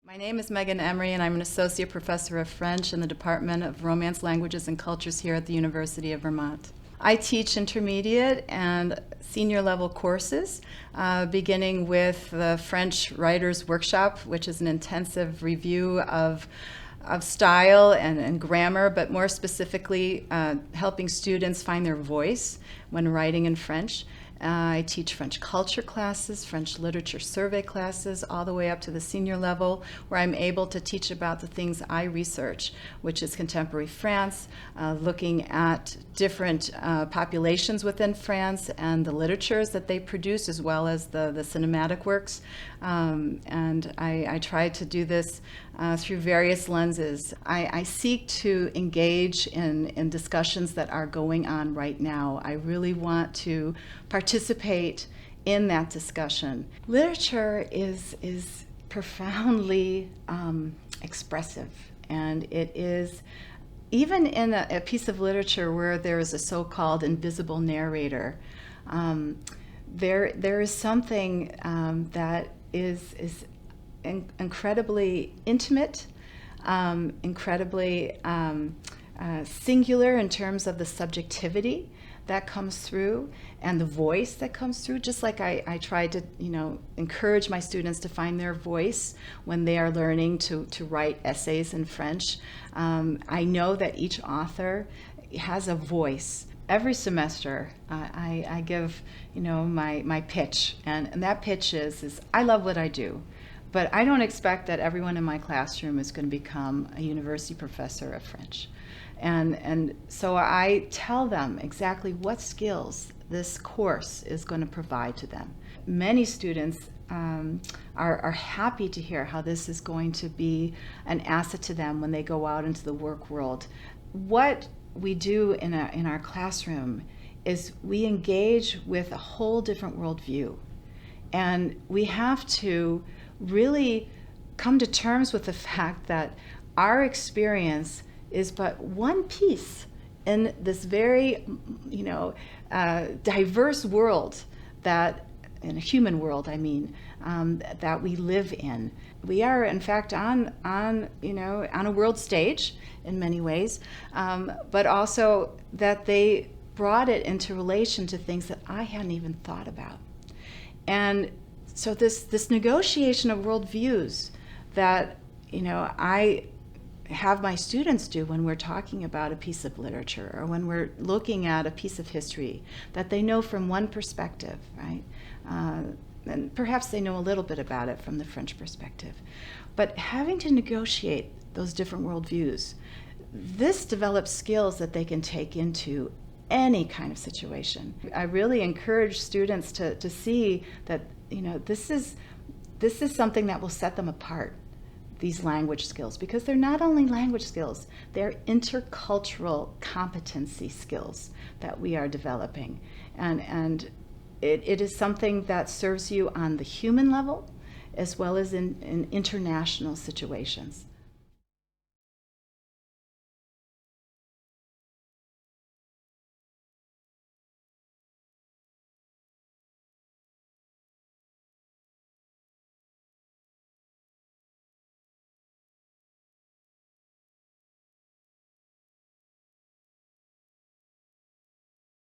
My name is Meaghan Emery, and I'm an associate professor of French in the Department of Romance, Languages, and Cultures here at the University of Vermont. I teach intermediate and senior level courses, beginning with the French Writers Workshop, which is an intensive review of style and grammar, but more specifically helping students find their voice when writing in French. I teach French culture classes, French literature survey classes, all the way up to the senior level, where I'm able to teach about the things I research, which is contemporary France, looking at different populations within France and the literatures that they produce, as well as the cinematic works. And I try to do this through various lenses. I seek to engage in discussions that are going on right now. I really want to participate in that discussion. Literature is profoundly expressive, and it is, even in a piece of literature where there is a so-called invisible narrator, there is something that is incredibly intimate, incredibly singular in terms of the subjectivity that comes through and the voice that comes through. Just like I try to encourage my students to find their voice when they are learning to write essays in French. I know that each author has a voice. Every semester I give my pitch, and that pitch is I love what I do, but I don't expect that everyone in my classroom is going to become a university professor of French. And so I tell them exactly what skills this course is going to provide to them. Many students are happy to hear how this is going to be an asset to them when they go out into the work world. What we do in our classroom is we engage with a whole different worldview. And we have to really come to terms with the fact that our experience is but one piece in this very, diverse world in a human world, that we live in. We are, in fact, on a world stage in many ways, but also that they brought it into relation to things that I hadn't even thought about. And so this negotiation of worldviews that, I have my students do when we're talking about a piece of literature or when we're looking at a piece of history that they know from one perspective, right? And perhaps they know a little bit about it from the French perspective. But having to negotiate those different worldviews, this develops skills that they can take into any kind of situation. I really encourage students to see that this is something that will set them apart, these language skills, because they're not only language skills, they're intercultural competency skills that we are developing. And it is something that serves you on the human level as well as in international situations.